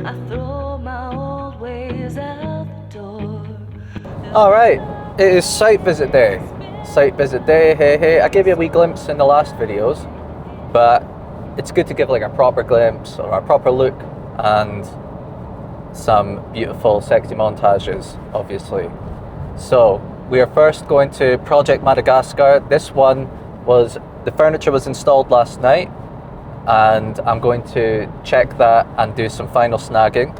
I throw my old ways out the door. Alright, it is site visit day. Site visit day, hey. I gave you a wee glimpse in the last videos, but it's good to give like a proper glimpse or a proper look and some beautiful sexy montages, obviously. So we are first going to Project Madagascar. This one was, the furniture was installed last night, and I'm going to check that and do some final snagging.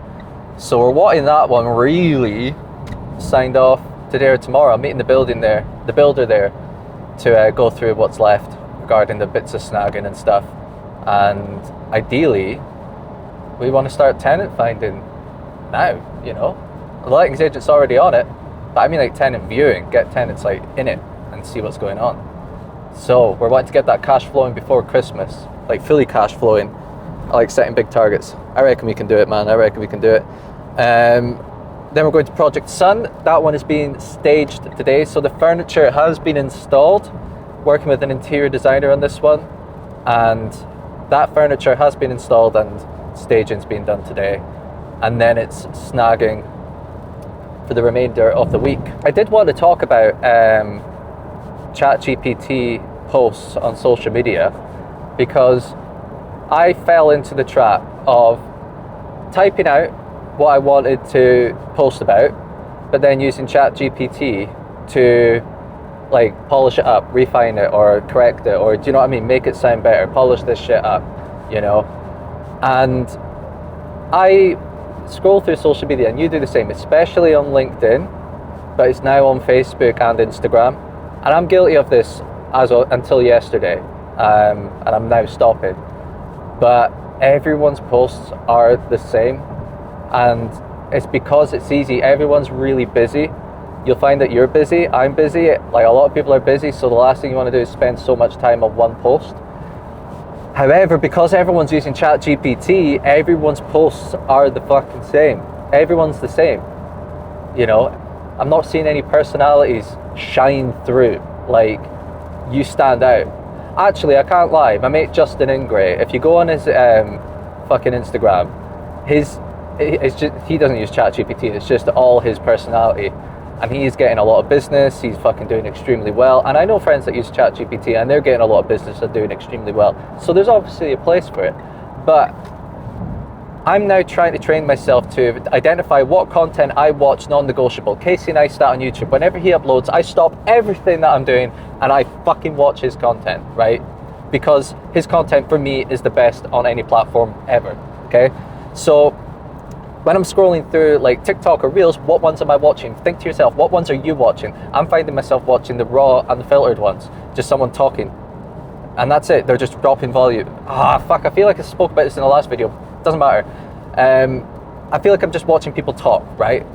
So we're wanting that one really signed off today or tomorrow. I'm meeting the builder there to go through what's left regarding the bits of snagging and stuff. And ideally, we want to start tenant finding now, you know. The lettings agent's already on it, but I mean like tenant viewing, get tenants like in it and see what's going on. So we're wanting to get that cash flowing before Christmas, like fully cash flowing. I like setting big targets. I reckon we can do it, man. I reckon we can do it. Then we're going to Project Sun. That one is being staged today. So the furniture has been installed, working with an interior designer on this one. And that furniture has been installed and staging's being done today. And then it's snagging for the remainder of the week. I did want to talk about ChatGPT posts on social media, because I fell into the trap of typing out what I wanted to post about, but then using ChatGPT to like polish it up, refine it, or correct it, or do you know what I mean? Make it sound better, polish this shit up, you know? And I scroll through social media, and you do the same, especially on LinkedIn, but it's now on Facebook and Instagram. And I'm guilty of this until yesterday, and I'm now stopping. But everyone's posts are the same, and it's because it's easy. Everyone's really busy. You'll find that you're busy, I'm busy, like a lot of people are busy, so the last thing you want to do is spend so much time on one post. However, because everyone's using ChatGPT, everyone's posts are the fucking same. Everyone's the same. You know, I'm not seeing any personalities shine through, like, you stand out. Actually, I can't lie, my mate Justin Ingray, if you go on his fucking Instagram, he doesn't use ChatGPT, it's just all his personality. And he's getting a lot of business, he's fucking doing extremely well. And I know friends that use ChatGPT and they're getting a lot of business and doing extremely well. So there's obviously a place for it. But I'm now trying to train myself to identify what content I watch non-negotiable. Casey Neistat on YouTube, whenever he uploads, I stop everything that I'm doing and I fucking watch his content, right? Because his content for me is the best on any platform ever, okay? So when I'm scrolling through like TikTok or Reels, what ones am I watching? Think to yourself, what ones are you watching? I'm finding myself watching the raw and the filtered ones, just someone talking. And that's it, they're just dropping volume. Fuck, I feel like I spoke about this in the last video. Doesn't matter. I feel like I'm just watching people talk, right?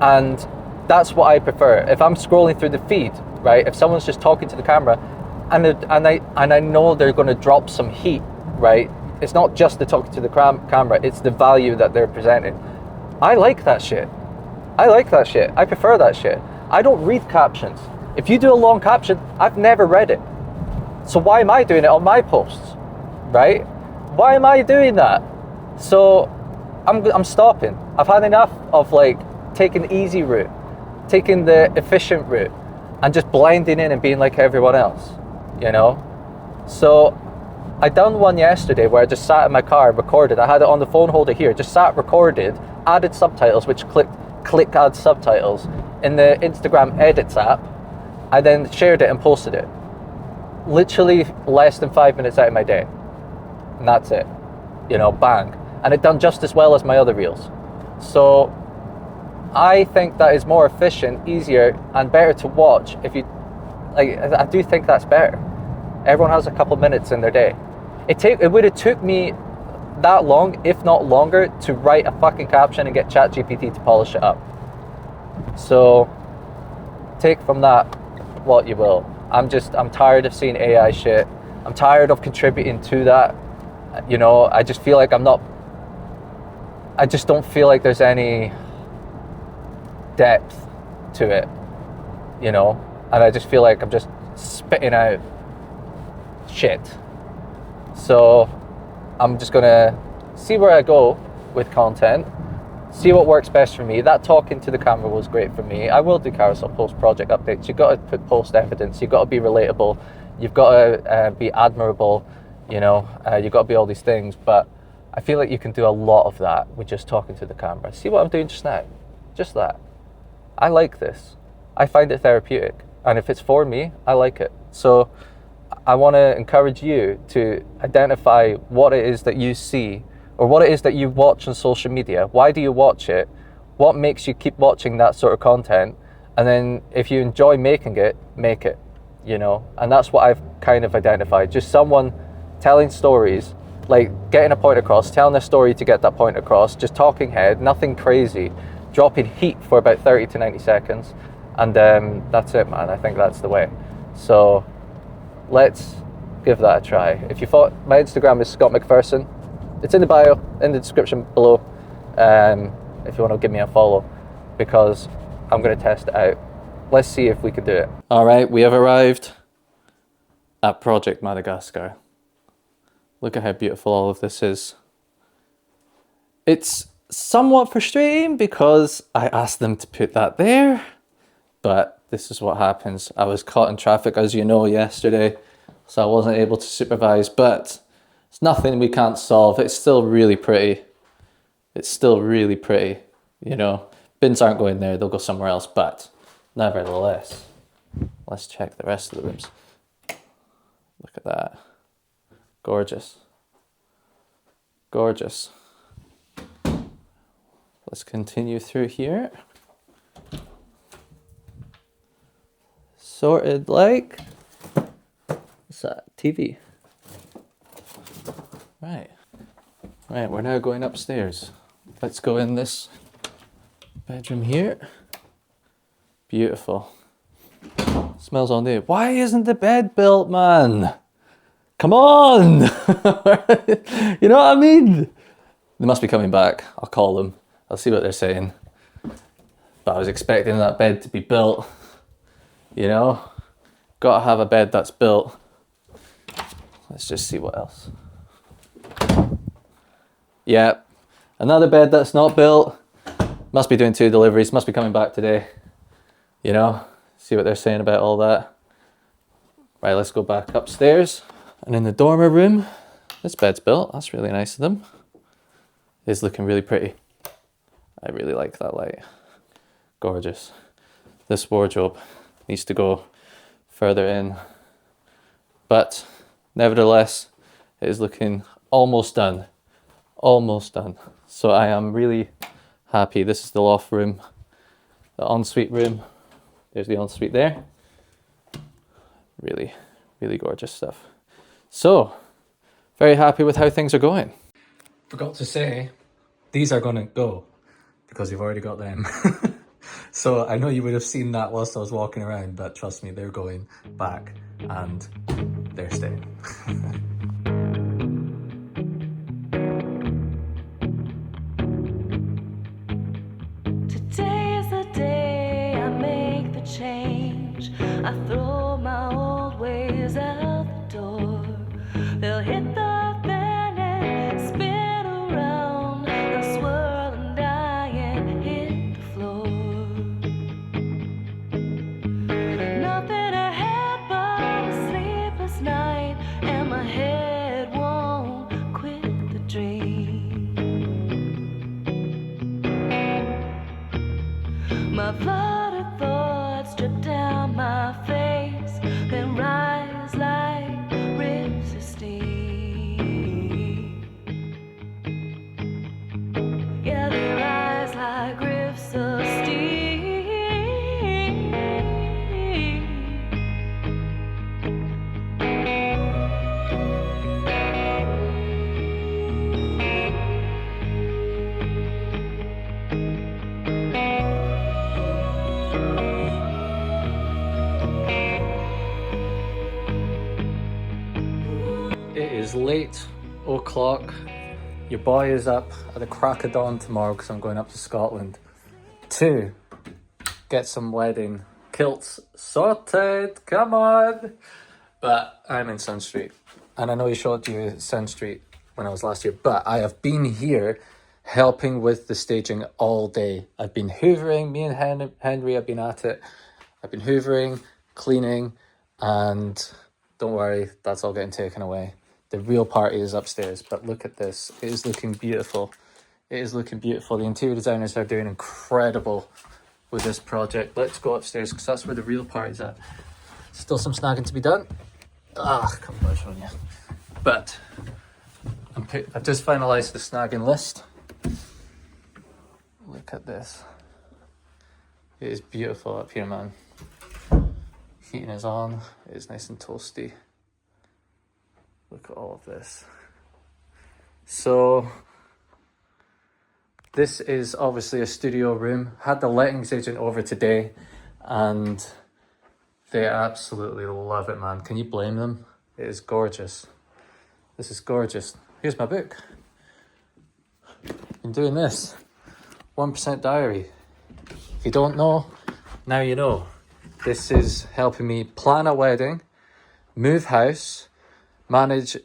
And that's what I prefer. If I'm scrolling through the feed, right? If someone's just talking to the camera, and I know they're going to drop some heat, right? It's not just the talking to the camera, it's the value that they're presenting. I like that shit. I prefer that shit. I don't read captions. If you do a long caption, I've never read it. So why am I doing it on my posts, right? Why am I doing that? So I'm stopping. I've had enough of like taking the easy route, taking the efficient route, and just blending in and being like everyone else, you know? So I done one yesterday where I just sat in my car and recorded. I had it on the phone holder here, just sat, recorded, added subtitles, which click add subtitles in the Instagram edits app. I then shared it and posted it. Literally less than 5 minutes out of my day. And that's it. You know, bang. And it done just as well as my other reels. So I think that is more efficient, easier, and better to watch if you, like, I do think that's better. Everyone has a couple minutes in their day. It would have took me that long, if not longer, to write a fucking caption and get ChatGPT to polish it up. So take from that what you will. I'm tired of seeing AI shit. I'm tired of contributing to that. You know, I just feel like I just don't feel like there's any depth to it, you know, and I just feel like I'm just spitting out shit. So I'm just gonna see where I go with content, see what works best for me. That talking to the camera was great for me. I will do carousel post project updates. You've got to put post evidence. You've got to be relatable. You've got to be admirable. You've got to be all these things. But I feel like you can do a lot of that with just talking to the camera. See what I'm doing just now? Just that. I like this. I find it therapeutic. And if it's for me, I like it. So I want to encourage you to identify what it is that you see or what it is that you watch on social media. Why do you watch it? What makes you keep watching that sort of content? And then if you enjoy making it, make it, And that's what I've kind of identified. Just someone telling stories, like getting a point across, telling a story to get that point across, just talking head, nothing crazy, dropping heat for about 30 to 90 seconds. And that's it, man. I think that's the way. So let's give that a try. If you thought, my Instagram is Scott McPherson. It's in the bio, in the description below, if you want to give me a follow, because I'm going to test it out. Let's see if we can do it. All right, we have arrived at Project Madagascar. Look at how beautiful all of this is. It's somewhat frustrating because I asked them to put that there, but this is what happens. I was caught in traffic, as you know, yesterday, so I wasn't able to supervise, but it's nothing we can't solve. It's still really pretty. It's still really pretty, Bins aren't going there, they'll go somewhere else, but nevertheless, let's check the rest of the rooms. Look at that. Gorgeous. Gorgeous. Let's continue through here. Sorted like... What's that? TV. Right, we're now going upstairs. Let's go in this bedroom here. Beautiful. Smells all new. Why isn't the bed built, man? Come on! You know what I mean? They must be coming back. I'll call them. I'll see what they're saying. But I was expecting that bed to be built. Gotta have a bed that's built. Let's just see what else. Yeah, another bed that's not built. Must be doing 2 deliveries, must be coming back today. See what they're saying about all that. Right, let's go back upstairs. And in the dormer room, this bed's built. That's really nice of them. It's looking really pretty. I really like that light. Gorgeous. This wardrobe needs to go further in. But nevertheless, it is looking almost done. Almost done. So I am really happy. This is the loft room, the ensuite room. There's the ensuite there. Really, really gorgeous stuff. So, very happy with how things are going. Forgot to say, these are going to go because we've already got them. So I know you would have seen that whilst I was walking around, but trust me, they're going back and they're staying. Today is the day I make the change. I throw my old ways out the door. They'll hit the fan and spin around. They'll swirl and die and hit the floor. Nothing ahead but a sleepless night, and my head won't quit the dream. My flooded thoughts drip down my face, then rise like rivers of steam. Yeah, they rise like rivers of steam. It is late o'clock. Your boy is up at the crack of dawn tomorrow because I'm going up to Scotland to get some wedding kilts sorted. Come on! But I'm in Sun Street. And I know he showed you Sun Street when I was last here, but I have been here helping with the staging all day. I've been hoovering, me and Henry have been at it. I've been hoovering, cleaning, and don't worry, that's all getting taken away. The real party is upstairs, but look at this. It is looking beautiful. It is looking beautiful. The interior designers are doing incredible with this project. Let's go upstairs because that's where the real party's at. Still some snagging to be done. Come on, showing you. But I've just finalized the snagging list. Look at this. It is beautiful up here, man. Heating is on. It is nice and toasty. Look at all of this. So this is obviously a studio room. Had the lettings agent over today and they absolutely love it, man. Can you blame them? It is gorgeous. This is gorgeous. Here's my book. I'm doing this. 1% Diary. If you don't know, now you know. This is helping me plan a wedding, move house, manage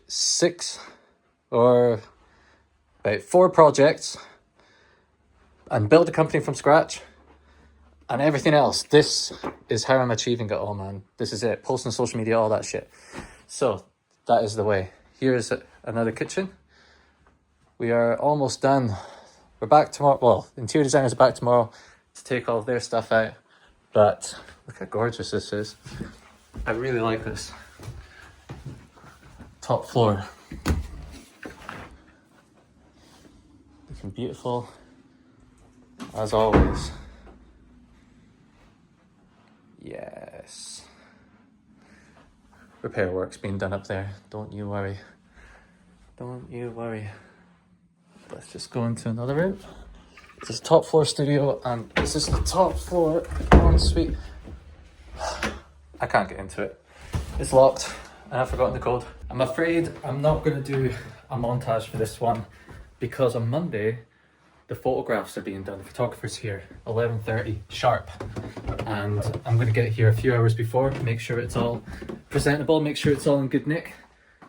about 4 projects, and build a company from scratch, and everything else. This is how I'm achieving it all, man. This is it. Posting on social media, all that shit. So that is the way. Here's another kitchen. We are almost done. We're back tomorrow. Well, interior designers are back tomorrow to take all of their stuff out. But look how gorgeous this is. I really like this. Top floor. Looking beautiful, as always. Yes. Repair work's being done up there. Don't you worry. Don't you worry. Let's just go into another room. This is top floor studio, and this is the top floor ensuite. I can't get into it. It's locked, and I've forgotten the code. I'm afraid I'm not going to do a montage for this one because on Monday the photographs are being done. The photographer's here, 11:30 sharp, and I'm going to get here a few hours before, make sure it's all presentable, make sure it's all in good nick,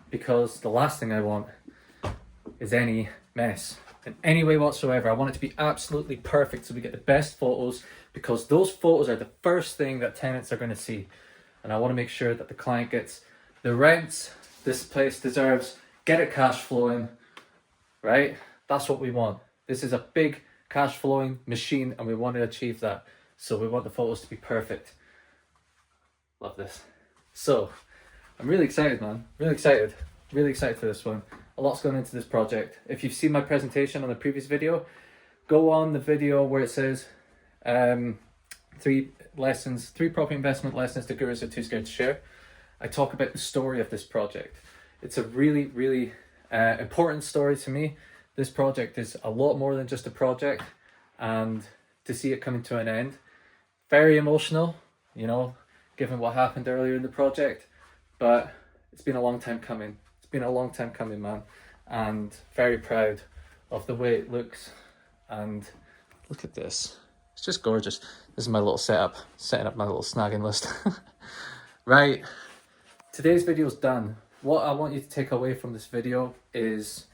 because the last thing I want is any mess in any way whatsoever. I want it to be absolutely perfect so we get the best photos, because those photos are the first thing that tenants are going to see, and I want to make sure that the client gets the rents this place deserves, get it cash flowing, right? That's what we want. This is a big cash flowing machine and we want to achieve that, so we want the photos to be perfect. Love this. So I'm really excited, man. Really excited for this one. A lot's gone into this project. If you've seen my presentation on the previous video, go on the video where it says 3 property investment lessons that gurus are too scared to share. I talk about the story of this project. It's a really, really important story to me. This project is a lot more than just a project, and to see it coming to an end, very emotional, you know, given what happened earlier in the project, but it's been a long time coming. It's been a long time coming, man, and very proud of the way it looks. And look at this. It's just gorgeous. This is my little setup, setting up my little snagging list. Right, today's video is done. What I want you to take away from this video is,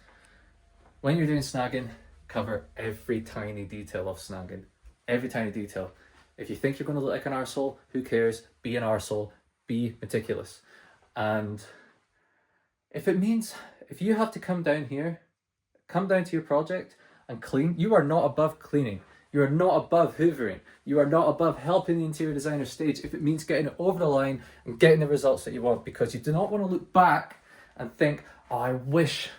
when you're doing snagging, cover every tiny detail of snagging. Every tiny detail. If you think you're going to look like an arsehole, who cares? Be an arsehole. Be meticulous. And if it means, if you have to come down here, come down to your project and clean, you are not above cleaning. You are not above hoovering. You are not above helping the interior designer stage if it means getting it over the line and getting the results that you want, because you do not want to look back and think, oh, I wish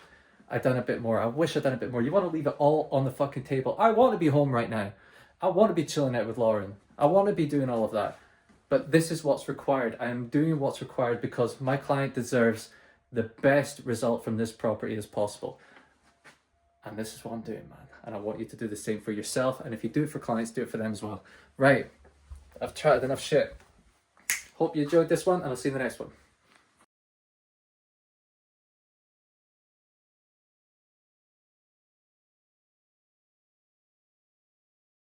I'd done a bit more. I wish I'd done a bit more. You want to leave it all on the fucking table. I want to be home right now. I want to be chilling out with Lauren. I want to be doing all of that. But this is what's required. I am doing what's required because my client deserves the best result from this property as possible. And this is what I'm doing, man. And I want you to do the same for yourself. And if you do it for clients, do it for them as well. Right. I've chatted enough shit. Hope you enjoyed this one, and I'll see you in the next one.